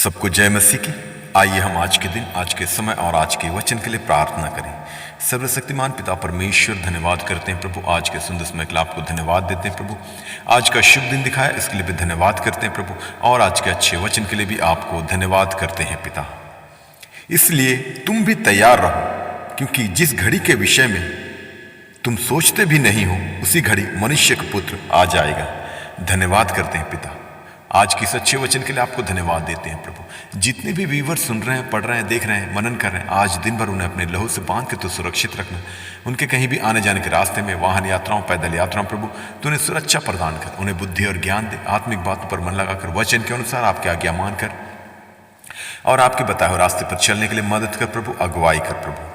सबको जय मसीह की। आइए हम आज के दिन, आज के समय और आज के वचन के लिए प्रार्थना करें। सर्वशक्तिमान पिता परमेश्वर, धन्यवाद करते हैं प्रभु, आज के सुंदर समय के लिए आपको धन्यवाद देते हैं प्रभु। आज का शुभ दिन दिखाया, इसके लिए भी धन्यवाद करते हैं प्रभु, और आज के अच्छे वचन के लिए भी आपको धन्यवाद करते हैं पिता। इसलिए तुम भी तैयार रहो, क्योंकि जिस घड़ी के विषय में तुम सोचते भी नहीं हो, उसी घड़ी मनुष्य का पुत्र आ जाएगा। धन्यवाद करते हैं पिता, आज की सच्चे वचन के लिए आपको धन्यवाद देते हैं प्रभु। जितने भी व्यूवर सुन रहे हैं, पढ़ रहे हैं, देख रहे हैं, मनन कर रहे हैं, आज दिन भर उन्हें अपने लहू से बांध के तो सुरक्षित रखना। उनके कहीं भी आने जाने के रास्ते में, वाहन यात्राओं, पैदल यात्राओं, प्रभु तो उन्हें सुरक्षा प्रदान कर, उन्हें बुद्धि और ज्ञान दे, आत्मिक बातों पर मन लगाकर वचन के अनुसार आपकी आज्ञा मानकर और आपके बताए हुए रास्ते पर चलने के लिए मदद कर प्रभु, अगुवाई कर प्रभु।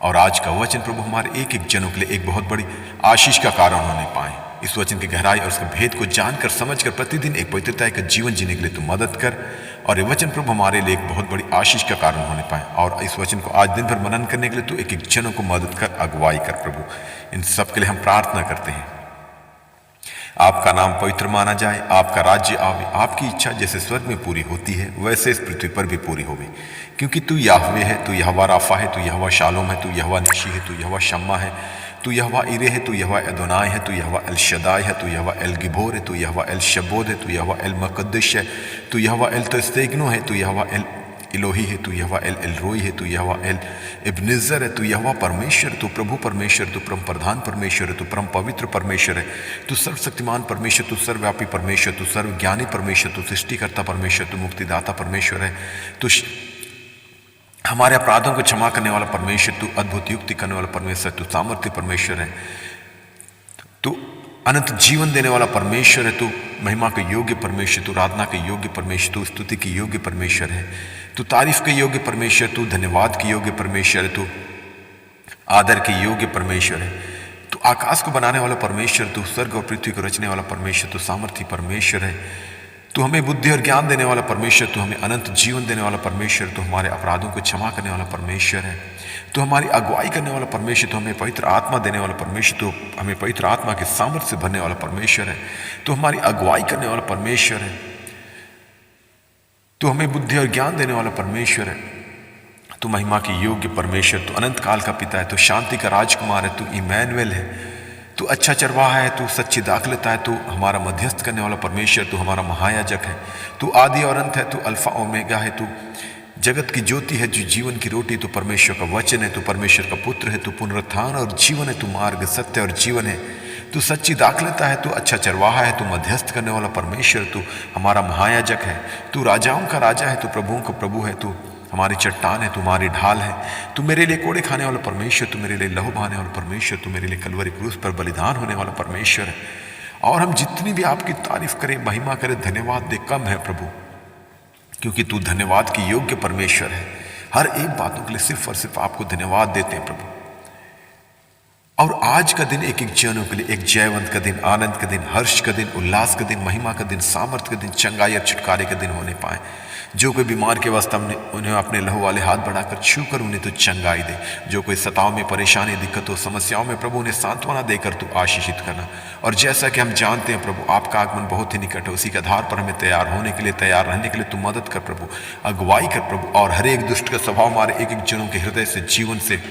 और आज का वचन प्रभु हमारे एक एक जनों के लिए एक बहुत बड़ी आशीष का कारण होने पाए। इस वचन की गहराई और उसके भेद को जानकर, समझकर प्रतिदिन एक पवित्रता का जीवन जीने के लिए तू मदद कर, और ये वचन प्रभु हमारे लिए एक बहुत बड़ी आशीष का कारण होने पाए। और इस वचन को आज दिन भर मनन करने के लिए तू एक एक जनों को मदद कर, अगुवाई कर प्रभु। इन सब के लिए हम प्रार्थना करते हैं, आपका नाम पवित्र माना जाए, आपका राज्य आवे, आपकी इच्छा जैसे स्वर्ग में पूरी होती है वैसे इस पृथ्वी पर भी पूरी होवे। क्योंकि तू याहवे है, तू यहोवा राफा है, तू यहोवा शालोम है, तू यहोवा निशी है, तू यहोवा शम्मा है, तू यहोवा इरे है, तू यहोवा एदोनाई है, तू यहोवा एल शदाई है, तू यहोवा एल गिबोर है, तू यहोवा एल शबोद है, तू यहोवा एल मकद्दश है, तू यहोवा एल तस्तेगनो है, तू यहोवा एल इलोही है, तू यहोवा एल एलरोई है, तू यहोवा एल इब्नेजर है, तू यहोवा परमेश्वर, तू प्रभु परमेश्वर, तू परम प्रधान परमेश्वर है, तू परम पवित्र परमेश्वर है, तू सर्वशक्तिमान परमेश्वर, तू सर्वव्यापी परमेश्वर, तू सर्वज्ञानी परमेश्वर, तू सृष्टिकर्ता परमेश्वर, तू मुक्तिदाता परमेश्वर है, तू हमारे अपराधों को क्षमा करने वाला परमेश्वर, तू अद्भुत युक्ति करने वाला परमेश्वर, तू सामर्थ्य परमेश्वर है, तू अनंत जीवन देने वाला परमेश्वर है, तू महिमा के योग्य परमेश्वर, तू आराधना के योग्य परमेश्वर, तू स्तुति के योग्य परमेश्वर है, तू तारीफ के योग्य परमेश्वर, तू धन्यवाद के योग्य परमेश्वर है, तू आदर के योग्य परमेश्वर है, तू आकाश को बनाने वाला परमेश्वर, तू स्वर्ग और पृथ्वी को रचने वाला परमेश्वर, तू सामर्थ्य परमेश्वर है, तू हमें बुद्धि और ज्ञान देने वाला परमेश्वर, तू हमें अनंत जीवन देने वाला परमेश्वर, तू हमारे अपराधों को क्षमा करने वाला परमेश्वर है, तू हमारी अगुवाई करने वाला परमेश्वर, तू हमें पवित्र आत्मा देने वाला परमेश्वर, तू हमें पवित्र आत्मा के सामर्थ्य से भरने वाला परमेश्वर है, तू हमारी अगुवाई करने वाला परमेश्वर है, तू हमें बुद्धि और ज्ञान देने वाला परमेश्वर है, तू महिमा के योग्य परमेश्वर, तू अनंत काल का पिता है, तू शांति का राजकुमार है, तू इमैनुएल है, तू अच्छा चरवाहा है, तू सच्ची दाखलता है, तू हमारा मध्यस्थ करने वाला परमेश्वर, तू हमारा महायाजक है, तू आदि और अंत है, तू अल्फा ओमेगा है, तू जगत की ज्योति है, जो जीवन की रोटी, तू परमेश्वर का वचन है, तू परमेश्वर का पुत्र है, तू पुनरुत्थान और जीवन है, तू मार्ग, सत्य और जीवन है, तू सच्ची दाखलता है, तू अच्छा चरवाहा है, तू मध्यस्थ करने वाला परमेश्वर, तू हमारा महायाजक है, तू राजाओं का राजा है, तू प्रभुओं का प्रभु है, तू हमारी चट्टान है, तुम्हारी ढाल है, तू मेरे लिए कोड़े खाने वाला परमेश्वर, तू मेरे लिए लहू बहाने वाला परमेश्वर, तू मेरे लिए कलवरी क्रूस पर बलिदान होने वाला परमेश्वर है। और हम जितनी भी आपकी तारीफ करें, महिमा करें, धन्यवाद दे, कम है प्रभु, क्योंकि तू धन्यवाद की योग्य परमेश्वर है। हर एक बातों के लिए सिर्फ और सिर्फ आपको धन्यवाद देते हैं प्रभु। और आज का दिन एक एक जनों के लिए एक जयवंत का दिन, आनंद का दिन, हर्ष का दिन, उल्लास का दिन, महिमा का दिन, सामर्थ का दिन, चंगाई और छुटकारे का दिन होने पाए। जो कोई बीमार के वास्ते हमने उन्हें अपने लहू वाले हाथ बढ़ाकर छू कर उन्हें तो चंगाई दे। जो कोई सताव में, परेशानी, दिक्कतों, समस्याओं में प्रभु उन्हें सांत्वना देकर तू आशीषित करना। और जैसा कि हम जानते हैं प्रभु, आपका आगमन बहुत ही निकट है, उसी के आधार पर हमें तैयार होने के लिए, तैयार रहने के लिए तू मदद कर प्रभु, अगुवाई कर प्रभु। और हर एक दुष्ट का स्वभाव हमारे एक एक जनों के हृदय से, जीवन से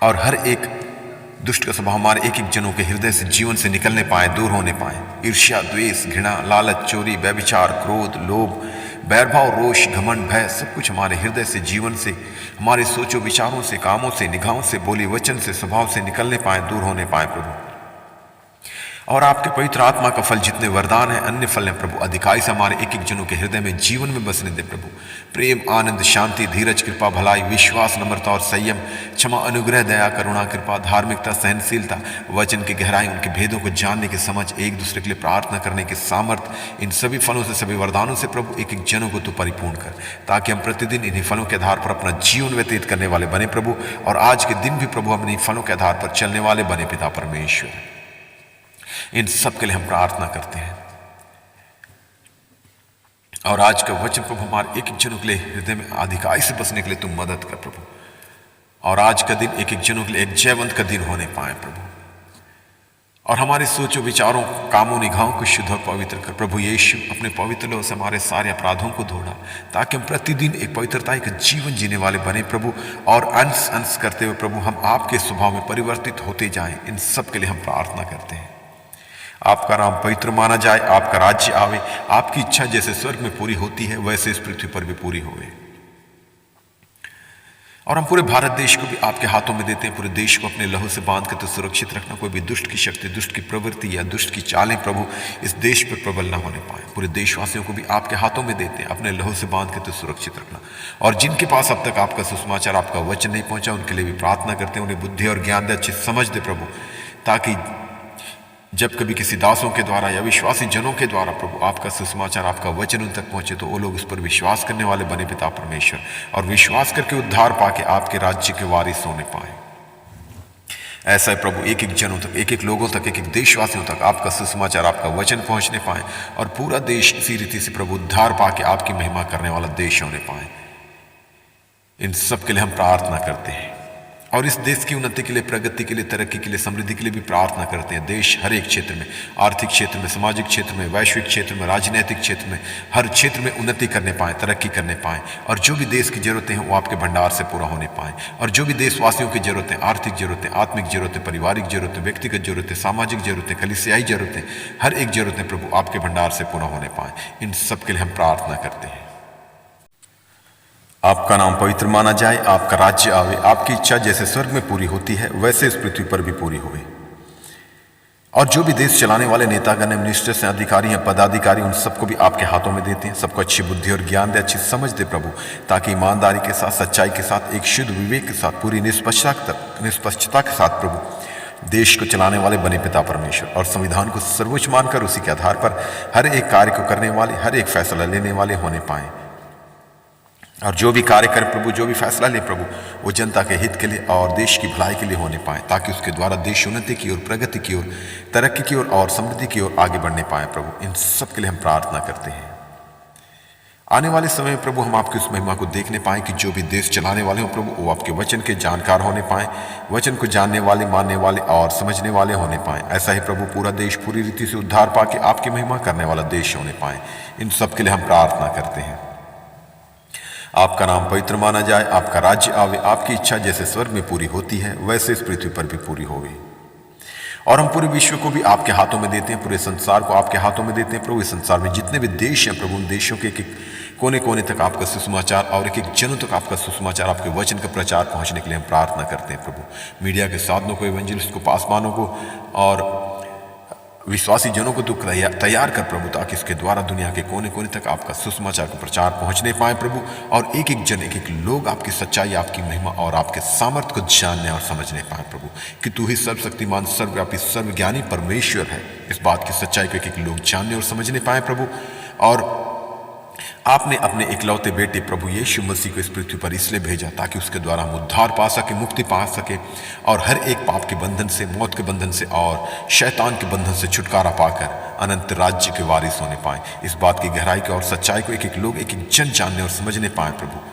और हर एक दुष्ट का स्वभाव हमारे एक एक जनों के हृदय से, जीवन से निकलने पाए, दूर होने पाए। ईर्ष्या, द्वेष, घृणा, लालच, चोरी, व्यभिचार, क्रोध, लोभ, बैरभाव, रोष, घमंड, भय, सब कुछ हमारे हृदय से, जीवन से, हमारे सोचों, विचारों से, कामों से, निगाहों से, बोली वचन से, स्वभाव से निकलने पाए, दूर होने पाए प्रभु। और आपके पवित्र आत्मा का फल जितने वरदान है, अन्य फल हैं प्रभु, अधिकारी से हमारे एक एक जनों के हृदय में, जीवन में बसने दे प्रभु। प्रेम, आनंद, शांति, धीरज, कृपा, भलाई, विश्वास, नम्रता और संयम, क्षमा, अनुग्रह, दया, करुणा, कृपा, धार्मिकता, सहनशीलता, वचन की गहराई, उनके भेदों को जानने की समझ, एक दूसरे के लिए प्रार्थना करने की सामर्थ, इन सभी फलों से, सभी वरदानों से प्रभु एक एक जनों को तू परिपूर्ण कर, ताकि हम प्रतिदिन इन्हीं फलों के आधार पर अपना जीवन व्यतीत करने वाले बने प्रभु। और आज के दिन भी प्रभु हम इन्हीं फलों के आधार पर चलने वाले बने पिता परमेश्वर। इन सब के लिए हम प्रार्थना करते हैं। और आज का वचन प्रभु हमारे एक एक जनों के लिए हृदय में अधिकाई से बसने के लिए तुम मदद कर प्रभु। और आज का दिन एक एक जनों के लिए एक जयवंत का दिन होने पाए प्रभु। और हमारे सोचों विचारों कामों निगाहों को शुद्ध और पवित्र कर। प्रभु यीशु अपने पवित्र लहू से हमारे सारे अपराधों को धोना, ताकि हम प्रतिदिन एक पवित्रता का जीवन जीने वाले बने प्रभु, और अंश अंश करते हुए प्रभु हम आपके स्वभाव में परिवर्तित होते जाएं। इन सब के लिए हम प्रार्थना करते हैं। आपका नाम पवित्र माना जाए, आपका राज्य आवे, आपकी इच्छा जैसे स्वर्ग में पूरी होती है वैसे इस पृथ्वी पर भी पूरी होवे। और हम पूरे भारत देश को भी आपके हाथों में देते हैं। पूरे देश को अपने लहू से बांध कर तो सुरक्षित रखना, कोई भी दुष्ट की शक्ति, दुष्ट की प्रवृत्ति या दुष्ट की चालें प्रभु इस देश पर प्रबल न होने पाए। पूरे देशवासियों को भी आपके हाथों में देते हैं, अपने लहू से बांध कर तो सुरक्षित रखना। और जिनके पास अब तक आपका सुसमाचार, आपका वचन नहीं पहुंचा, उनके लिए भी प्रार्थना करते हैं, उन्हें बुद्धि और ज्ञान दे, अच्छी समझ दे प्रभु, ताकि जब कभी किसी दासों के द्वारा या विश्वासी जनों के द्वारा प्रभु आपका सुसमाचार, आपका वचन उन तक पहुंचे, तो वो लोग उस पर विश्वास करने वाले बने पिता परमेश्वर, और विश्वास करके उद्धार पाके आपके राज्य के वारिस होने पाए। ऐसा है प्रभु, एक एक जनों तक, एक एक लोगों तक, एक एक देशवासियों तक आपका सुसमाचार, आपका वचन पहुंचने पाए, और पूरा देश इसी रीति से प्रभु उद्धार पाके आपकी महिमा करने वाला देश होने पाए। इन सब के लिए हम प्रार्थना करते हैं, और इस देश की उन्नति के लिए, प्रगति के लिए, तरक्की के लिए, समृद्धि के लिए भी प्रार्थना करते हैं। देश हर एक क्षेत्र में, आर्थिक क्षेत्र में, सामाजिक क्षेत्र में, वैश्विक क्षेत्र में, राजनीतिक क्षेत्र में, हर क्षेत्र में उन्नति करने पाएँ, तरक्की करने पाएँ, और जो भी देश की जरूरतें हैं वो आपके भंडार से पूरा होने पाएँ। और जो भी देशवासियों की जरूरतें, आर्थिक जरूरतें, आत्मिक जरूरतें, पारिवारिक जरूरतें, व्यक्तिगत जरूरतें, सामाजिक जरूरतें, कलीसियाई जरूरतें, हर एक जरूरतें प्रभु आपके भंडार से पूरा होने पाएँ। इन सब के लिए हम प्रार्थना करते हैं। आपका नाम पवित्र माना जाए, आपका राज्य आवे, आपकी इच्छा जैसे स्वर्ग में पूरी होती है वैसे इस पृथ्वी पर भी पूरी होवे। और जो भी देश चलाने वाले नेतागण, मिनिस्टर्स हैं, अधिकारी हैं, पदाधिकारी, उन सबको भी आपके हाथों में देते हैं। सबको अच्छी बुद्धि और ज्ञान दे, अच्छी समझ दे प्रभु, ताकि ईमानदारी के साथ, सच्चाई के साथ, एक शुद्ध विवेक के साथ, पूरी निष्पक्षता के साथ प्रभु देश को चलाने वाले बने पिता परमेश्वर, और संविधान को सर्वोच्च मानकर उसी के आधार पर हर एक कार्य को करने वाले, हर एक फैसला लेने वाले होने पाए। और जो भी कार्य करे प्रभु, जो भी फैसला ले प्रभु, वो जनता के हित के लिए और देश की भलाई के लिए होने पाए, ताकि उसके द्वारा देश उन्नति की ओर, प्रगति की ओर, तरक्की की ओर और समृद्धि की ओर आगे बढ़ने पाए प्रभु। इन सब के लिए हम प्रार्थना करते हैं। आने वाले समय में प्रभु हम आपकी उस महिमा को देखने पाएं कि जो भी देश चलाने वाले हो प्रभु, वो आपके वचन के जानकार होने पाएं, वचन को जानने वाले, मानने वाले और समझने वाले होने पाएं। ऐसा ही प्रभु पूरा देश पूरी रीति से उद्धार पाके आपकी महिमा करने वाला देश होने पाए। इन सब के लिए हम प्रार्थना करते हैं। आपका नाम पवित्र माना जाए, आपका राज्य आवे, आपकी इच्छा जैसे स्वर्ग में पूरी होती है वैसे इस पृथ्वी पर भी पूरी होवे। और हम पूरे विश्व को भी आपके हाथों में देते हैं, पूरे संसार को आपके हाथों में देते हैं प्रभु। इस संसार में जितने भी देश हैं प्रभु, उन देशों के एक एक कोने कोने तक आपका सुसमाचार और एक एक जनों तक आपका सुसमाचार, आपके वचन का प्रचार पहुंचने के लिए हम प्रार्थना करते हैं प्रभु। मीडिया के साधनों को, एवेंजलिस्ट को, पासवानों को और विश्वासी जनों को तो तैयार कर प्रभु, ताकि इसके द्वारा दुनिया के कोने कोने तक आपका सुसमाचार का प्रचार पहुंचने पाए प्रभु, और एक एक जन, एक एक लोग आपकी सच्चाई, आपकी महिमा और आपके सामर्थ्य को जानने और समझने पाए प्रभु, कि तू ही सर्वशक्तिमान, सर्वव्यापी, सर्वज्ञानी परमेश्वर है। इस बात की सच्चाई को एक एक लोग जानने और समझने पाए प्रभु। और आपने अपने इकलौते बेटे प्रभु यीशु मसीह को इस पृथ्वी पर इसलिए भेजा ताकि उसके द्वारा हम उद्धार पा सके, मुक्ति पा सके, और हर एक पाप के बंधन से, मौत के बंधन से और शैतान के बंधन से छुटकारा पाकर अनंत राज्य के वारिस होने पाए। इस बात की गहराई को और सच्चाई को एक एक लोग, एक एक जन जानने और समझने पाए प्रभु।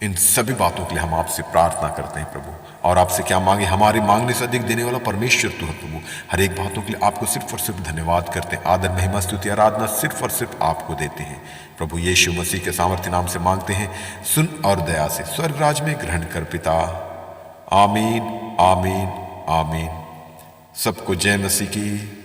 इन सभी बातों के लिए हम आपसे प्रार्थना करते हैं प्रभु, और आपसे क्या मांगे, हमारे मांगने से अधिक देने वाला परमेश्वर तू है प्रभु। हर एक बातों के लिए आपको सिर्फ और सिर्फ धन्यवाद करते हैं। आदर, महिमा, स्तुति, आराधना सिर्फ और सिर्फ आपको देते हैं प्रभु। यीशु मसीह के सामर्थ्य नाम से मांगते हैं, सुन और दया से स्वर्ग राज में ग्रहण कर पिता। आमीन, आमीन, आमीन। सबको जय मसीह की।